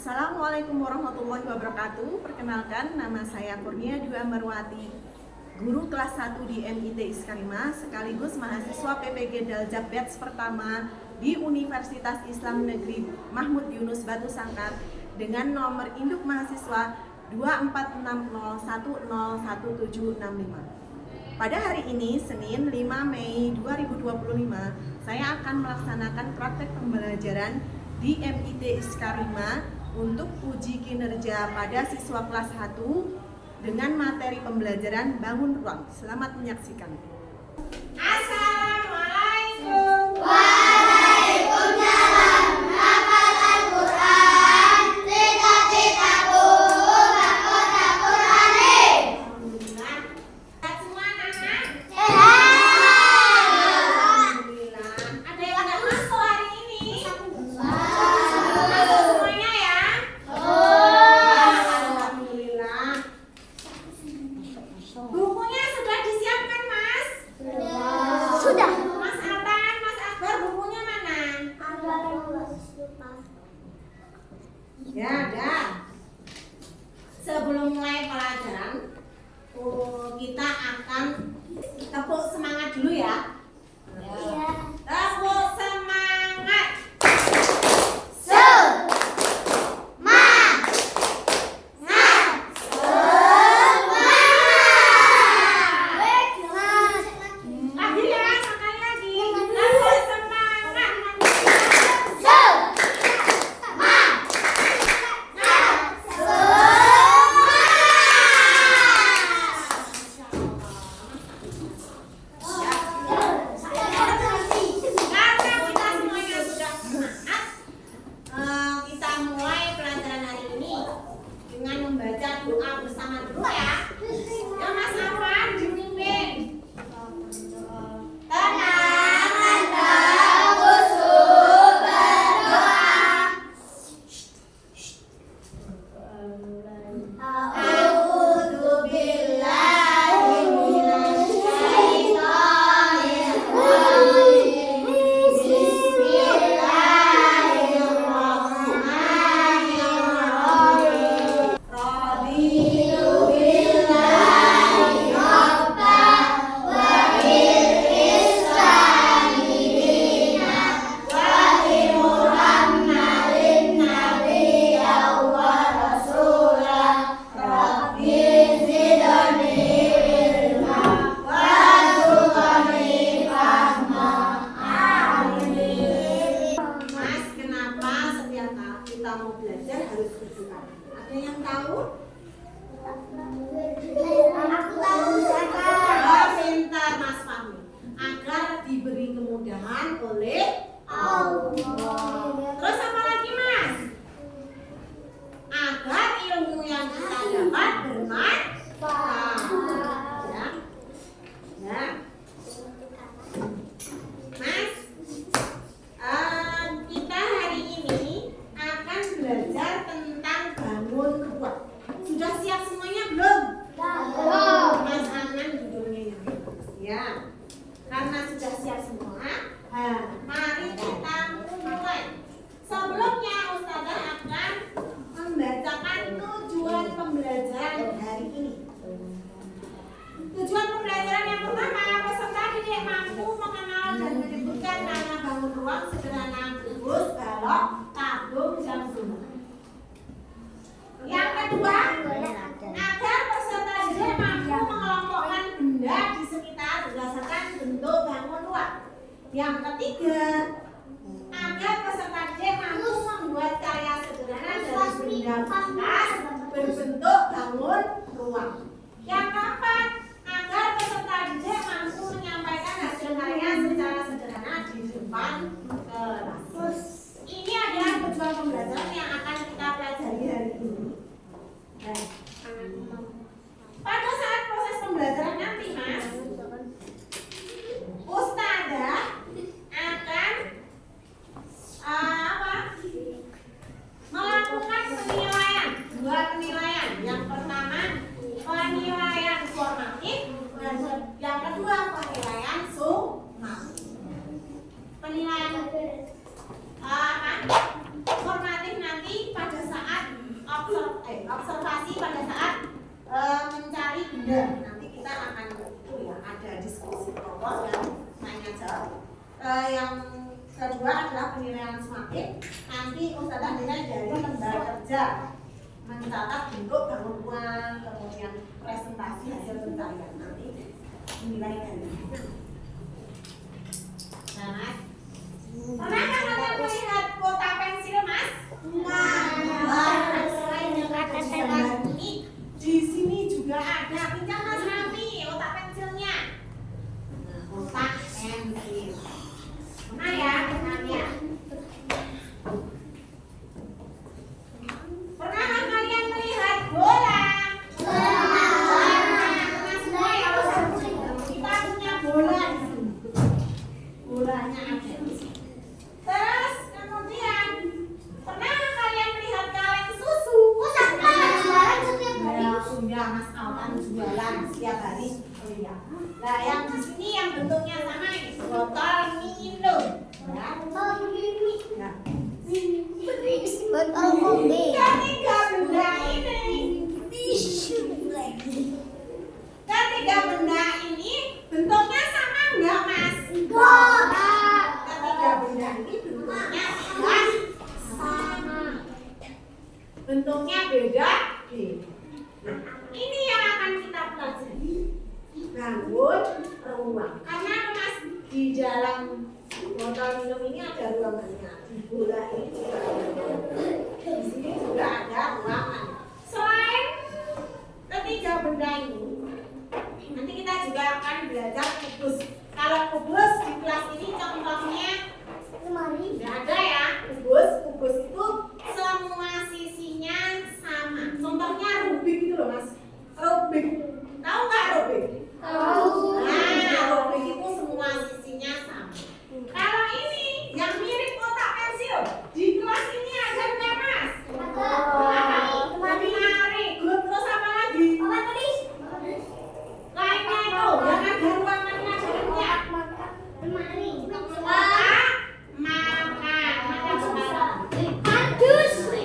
Assalamualaikum warahmatullahi wabarakatuh. Perkenalkan, nama saya Kurnia Dwi Ambarwati, guru kelas 1 di MIT Iskarima, sekaligus mahasiswa PPG Daljab Batch pertama di Universitas Islam Negeri Mahmud Yunus Batu Sangkar dengan nomor induk mahasiswa 24601011765. Pada hari ini, Senin 5 Mei 2025, saya akan melaksanakan praktek pembelajaran di MIT Iskarima untuk uji kinerja pada siswa kelas 1 dengan materi pembelajaran bangun ruang. Selamat menyaksikan. Assalamualaikum. Waalaikumsalam. Hafal Al-Quran. Cita-citaku mahkota Qur'anin. Alhamdulillah. Sehat semua anak-anak? Sehat. Alhamdulillah. Ada yang nggak masuk hari ini? Masuk semuanya ya? Alhamdulillah. Bukunya sudah disiapkan, Mas? Sudah. Mas Artan, Mas Akbar, bukunya mana? Ya, ada. Sebelum mulai pelajaran, kita akan tepuk semangat dulu ya. Tepuk semangat. Lagi ya, sekali lagi. Tepuk semangat. Karena kita semuanya sudah semangat, kita mulai pelajaran hari ini dengan membaca doa bersama dulu ya. Ya Mas Afan, dipimpin. Tenang, anda khusyuk berdoa. A'udzu billahi minasy syaithanir rajim. Bismillahirrahmanirrahim. Raditu billahi rabban wa bil islami dinan wa bi Muhammadin nabiyyan wa rasulan. Rabbi zidni ilma warzuqni fahma. Amin. Mas, kenapa setiap kali kita mau belajar harus berdoa? Ada yang tahu? Oh, pintar Mas Fahmi. Agar diberi kemudahan oleh Allah. Terus apa lagi, Mas? Agar ilmu yang kita dapat bermanfaat. Ya. Ya. Mas, kita hari ini akan belajar tentang bangun ruang. Sudah siap semuanya belum? Mas Anan judulnya yang bagus ya. Karena sudah siap semua, mari kita mulai. Sebelumnya Ustazah akan membacakan tujuan pembelajaran hari ini. Tujuan pembelajaran yang pertama, peserta didik mampu mengenal dan menyebutkan nama bangun ruang sederhana, kubus, balok, tabung, jam sunyi. Yang kedua, agar peserta didik mampu mengelompokkan benda di sekitar berdasarkan bentuk bangun ruang. Yang ketiga, agar peserta didik mampu membuat karya sederhana dari benda bekas berbentuk bangun ruang. Yang keempat, agar peserta didik mampu menyampaikan hasil karya secara sederhana di depan kelas. Ini adalah tujuan pembelajaran yang akan kita pelajari hari ini. Pada saat proses pembelajaran nanti, Mas, Ustazah akan melakukan penilaian, dua penilaian. Yang pertama penilaian formatif dan yang kedua penilaian sumatif. Penilaian bagian dari lembar kerja mencatat bentuk bangun ruang, kemudian presentasi hasil pencarian nanti nilai dari. Nah, Mas, pernahkah kalian melihat kotak pensil, Mas? Selain yang ada di gambar ini, di sini juga ada. Pinjam Mas Rami kotak pensilnya. Nah, kotak pensil. Pernah ya, ya. Pernahkah kalian melihat bola? Pernah semua ya, kita punya bola di sini. Bolanya ada. Terus kemudian pernahkah kalian melihat kaleng susu? Ya, sudah Mas Alkan jualan setiap hari. Oh iya. Nah, yang di sini yang bentuknya sama ini botol minum. Ya. Ya. Ketiga benda ini bentuknya sama enggak, Mas? Ketiga benda ini bentuknya sama. Bentuknya beda. Ini yang akan kita pelajari. Bangun ruang. Karena apa, Mas? Di dalam botol minum ini ada ruangannya. Di bola ini juga ada. Di sini juga ada ruangan. Selain ketiga benda ini, nanti kita juga akan belajar kubus. Kalau kubus di kelas ini contohnya nggak ada ya. Kubus itu semua sisinya sama. Contohnya Rubik itu loh, Mas. Rubik. Tahu nggak Rubik? Tahu. Nah, Rubik itu semua sisinya sama. Kalau ini yang mirip kotak pensil, di kelas ini ada nggak, Mas? Ada. Menarik. Terus apa lagi? Lainnya itu yang ada ruangannya dalamnya.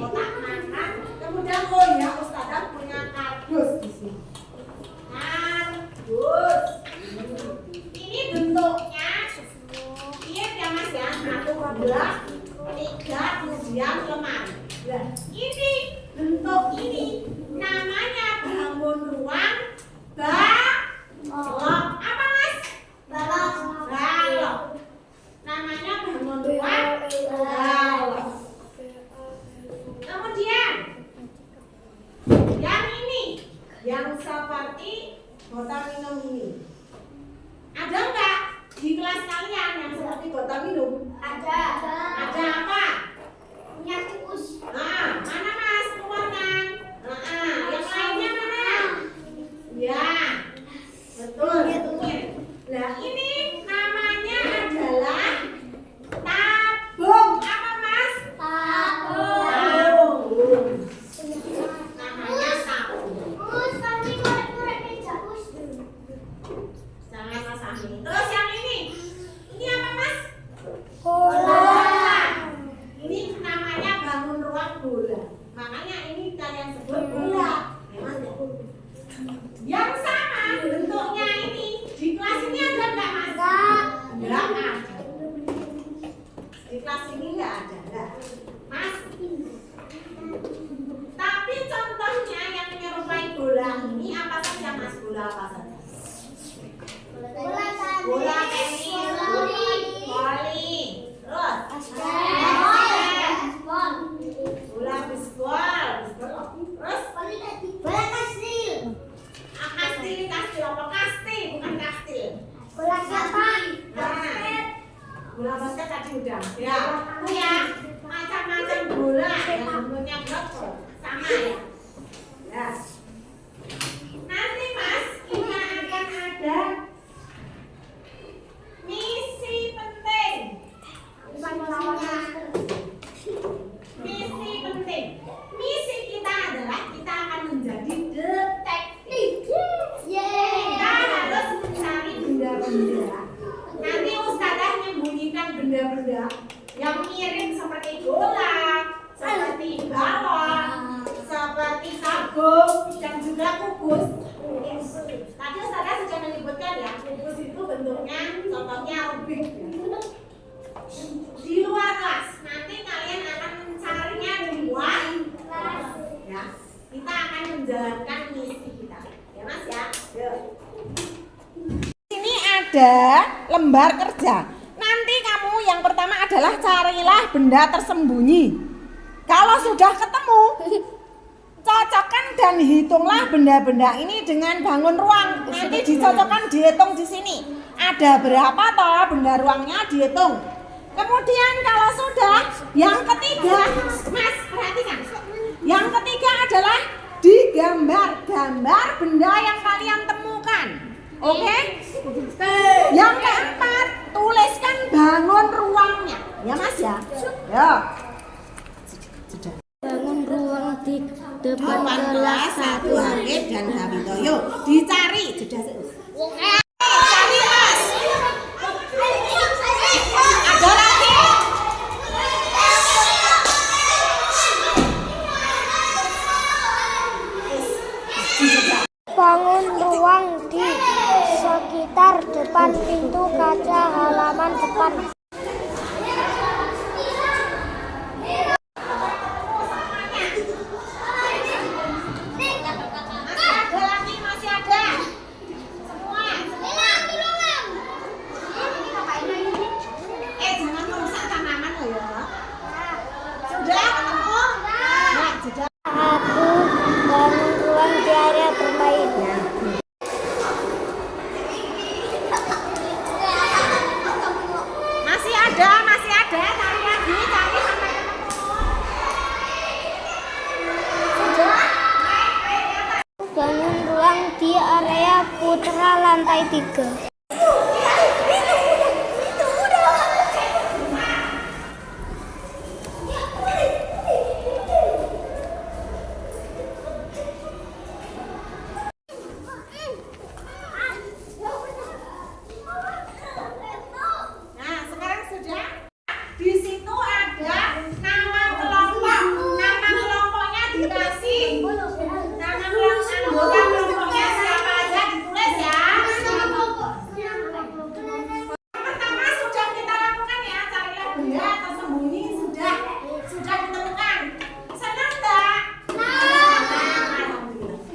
Kotak makan. Kemudian ya Ustazah punya kardus di sini. Kardus. Ini bentuknya lihat ya, Mas ya. 1, 2, 3, kemudian lemari. Nah, ini bentuk ini namanya bangun ruang balok. Apa, Mas? Balok. Namanya bangun ruang balok. Kemudian yang ini, yang seperti botol minum ini, ada enggak di kelas kalian yang seperti botol minum? Ada apa? Punya tikus. Nah, mana Mas? Keluarkan. Yang lainnya mana? Ya, betul. Nah, ini namanya adalah tabung. Apa, Mas? Tabung. Namanya tabung. Jangan Mas Ami. Terus yang ini apa, Mas? Bola. Ini namanya bangun ruang bola. Makanya ini kalian sebut bola. Yang sama bentuknya ini di kelas ini ada nggak, Mas? Nggak ada. Di kelas ini nggak ada, nggak. Mas. Tapi contohnya yang menyerupai bola ini apa saja, Mas? Bola apa saja? Bola tenis, voli, terus bola bisbol, terus kastil apa kastil, bukan kastil. Bola basket tadi udah. Ya, itu ya macam-macam bola yang bentuknya blok sama ya. Ya. Nanti Mas, kita akan ada misi penting. Misi penting. Misi kita adalah kita akan menjadi detektif. Kita harus mencari benda-benda. Nanti Ustazah menyembunyikan benda-benda yang mirip seperti bola, seperti balon, seperti tabung, dan juga kubus. Tadi Ustazah sudah menyebutkan ya, kubus itu bentuknya contohnya Rubik. Di luar kelas, nanti kalian akan mencarinya ada lembar kerja. Nanti kamu yang pertama adalah carilah benda tersembunyi. Kalau sudah ketemu, cocokkan dan hitunglah benda-benda ini dengan bangun ruang. Nanti dicocokkan, dihitung di sini. Ada berapa toh benda ruangnya, dihitung. Kemudian kalau sudah, yang ketiga, Mas perhatikan. Yang ketiga adalah digambar benda yang kalian temukan. Oke? Yang keempat, tuliskan bangun ruangnya. Ya Mas ya? Ya. Bangun ruang di depan kelas 1 Harif dan Habitoyo. Dicari. Sudah. Cari Mas. Ada lagi? Bangun ruang di sekitar depan pintu kaca halaman depan. Masih ada. Semua. Jangan merusak tanaman loh ya. Sudah ketemu? Nah, sudah. Aku bangun ruang di area bermain. Masih ada. Cari lagi, cari sampai ketemu. Sudah? Bangun ruang di area putra lantai 3. Nah, sekarang sudah. Di situ ada nama kelompok. Nama kelompoknya dikasih. Nama kelompoknya siapa aja ditulis ya. Pertama sudah kita lakukan ya, carilah benda tersembunyi sudah ditemukan. Senang enggak?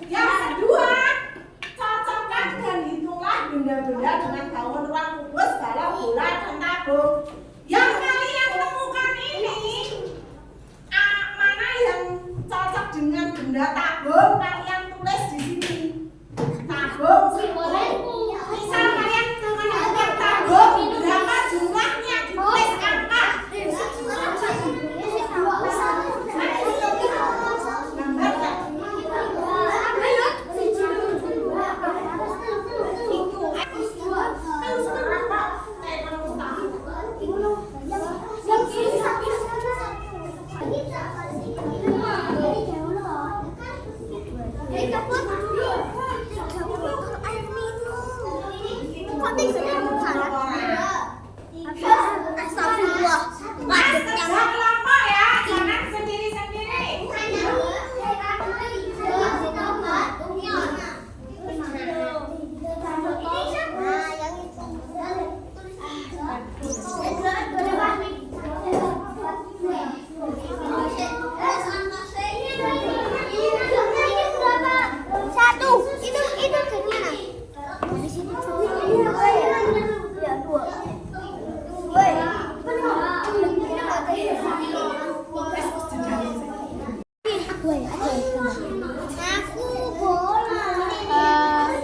Yang kedua, cocokkan dan hitunglah benda-benda dengan bangun ruang, kubus, balok, bola, dan tabung. Yang kalian temukan ini, mana yang cocok dengan benda tabung? Kalian tulis di sini. Tabung. Misal kalian menemukan tabung, berapa jumlahnya? Ditulis angka. Gambar nggak? Mas, kerja kelompok ya, jangan sendiri-sendiri. Satu. Itu dari mana? Dari sini. Ya, 2. Aku bola.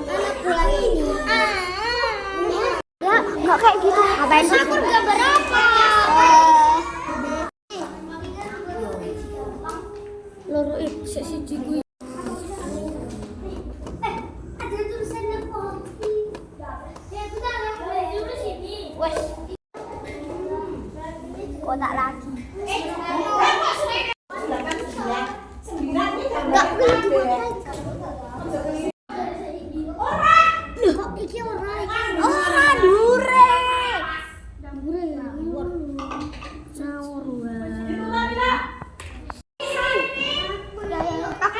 Anak bola ini. Ya, nggak kayak gitu. Ngapain sih? Aku gambar apa? Loro sesi jigu. Ada tulisannya kopi. Ya, bentar ya. Dulu sini. Wes. Kotak lagi. Sembilan ini Enggak gambar boleh apa? Kok iki ora? Ora dure. Sawur wae. Aku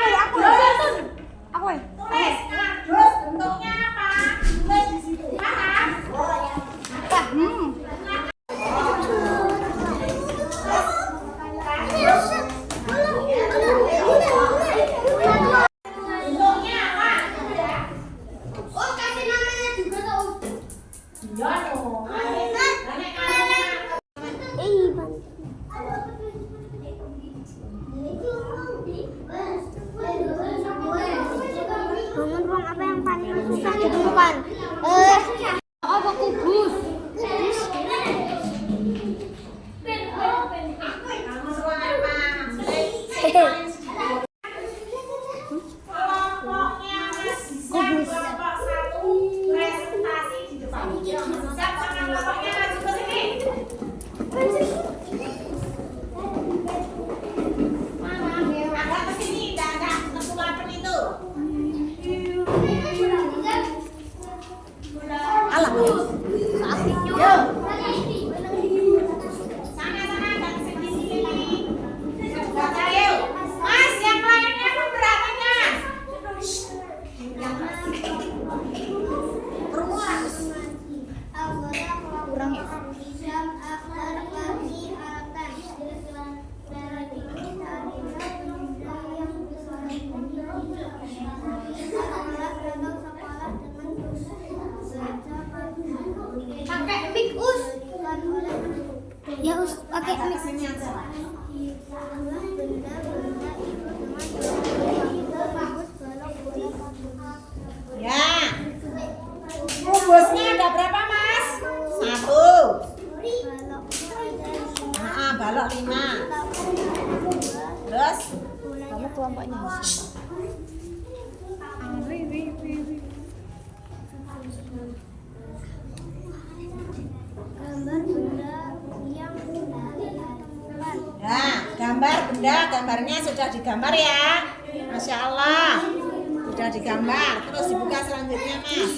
Terus Kamu kelompoknya Husin. Gambar benda yang ditemukan. nah, gambar benda, gambarnya sudah digambar ya. Masya Allah. Sudah digambar. Terus dibuka selanjutnya, Mas.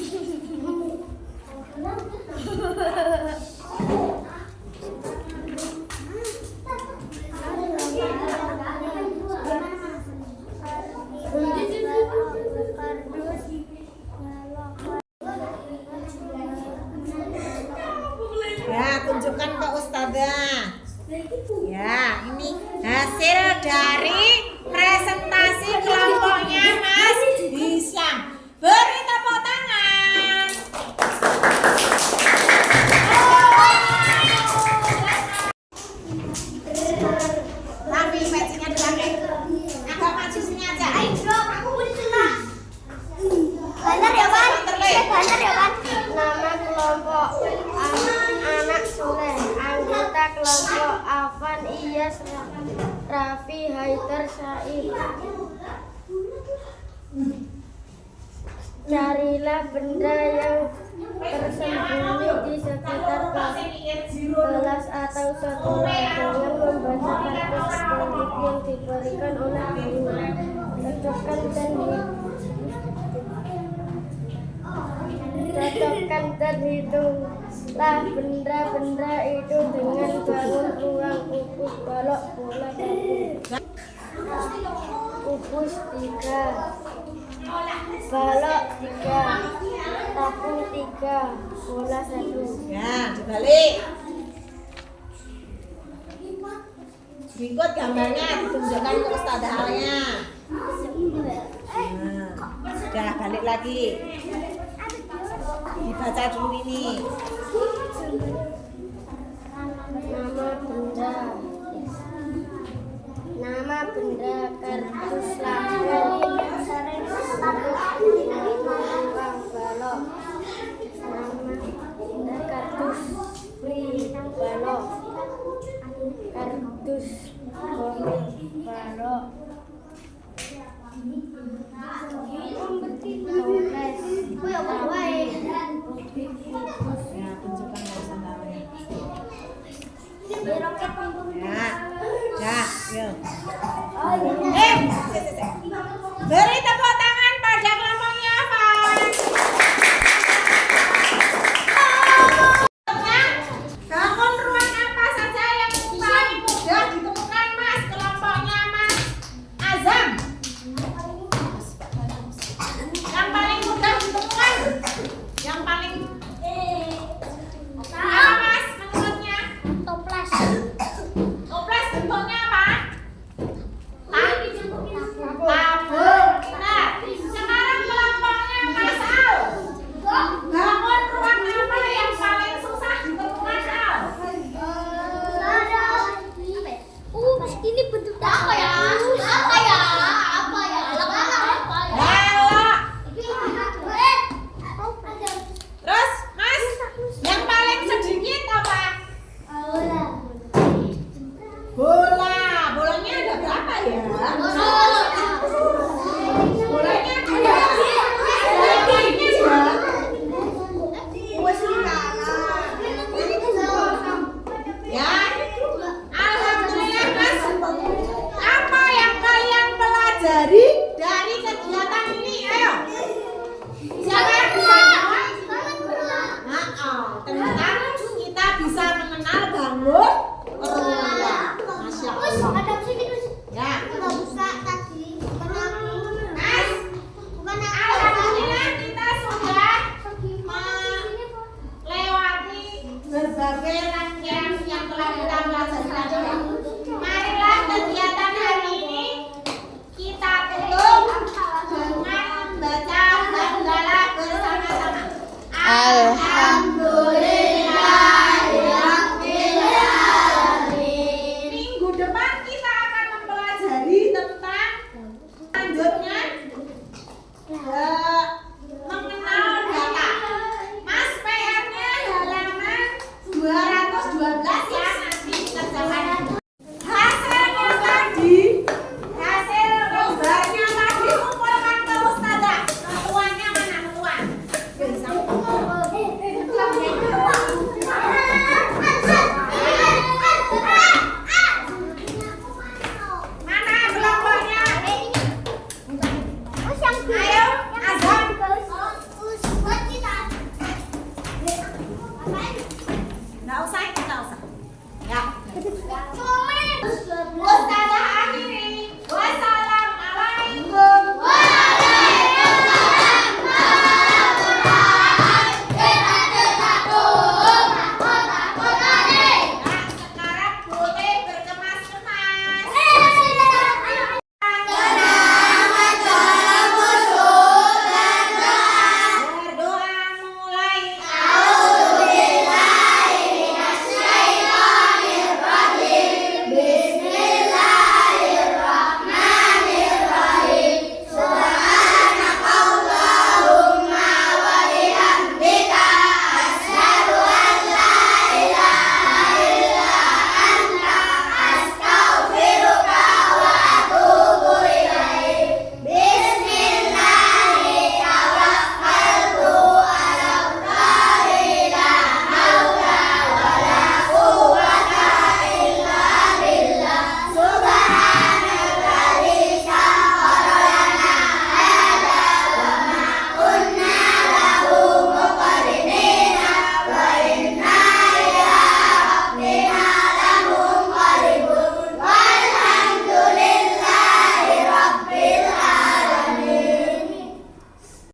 Ya, tunjukkan ke Ustazah. Ya, ini hasil dari presentasi kelompoknya Mas Hisyam. Beri tepuk tangan. Tapi matchingnya dipakai. Agak maju sini aja. Ayo, aku mau disunat. Bantar ya, Pan. Terleh. Bantar ya, Pan. Nama kelompok anak Soleh. Anggota kelompok Afan Iyas Raffi Haidar Said. Carilah benda yang tersembunyi di sekitar kelas atau sekolah dengan membaca kartu pendek yang diberikan oleh guru. Cocokkan dan hitunglah benda-benda itu dengan bangun ruang kubus balok bola dapur. Kubus 3, balok 3, tabung 3, bola 1. Ya, dibalik. Berikut gambarnya ditunjukkan ke Ustazah Alia. Nah, sudah balik lagi. Dibaca dulu ini. Nama benda kardus label ruang balok. Nama benda kardus free balok. Kardus balok. Toples. Ya, tunjukkan ke Ustazah Alia. Ya, dah, yuk. Beri tepuk tangan pada kelompoknya apa? Bangun ruang apa saja yang paling mudah ditemukan, Mas? Kelompoknya Mas Azam. Yang paling mudah ditemukan. Yang paling apa, Mas, menurutnya? Toples. Toples bentuknya apa? Tabung. Nah, sekarang kelompoknya Mas Al. Bangun ruang apa yang paling susah ditemukan, Al? Ini bentuknya apa ya? Apa ya? Apa ya? Apa ya? Balok. Terus, Mas, yang paling sedikit apa? Bola. Bolanya ada berapa ya? Bolanya dua. Bolanya dua. Ya. Alhamdulillah, Mas. Apa yang kalian pelajari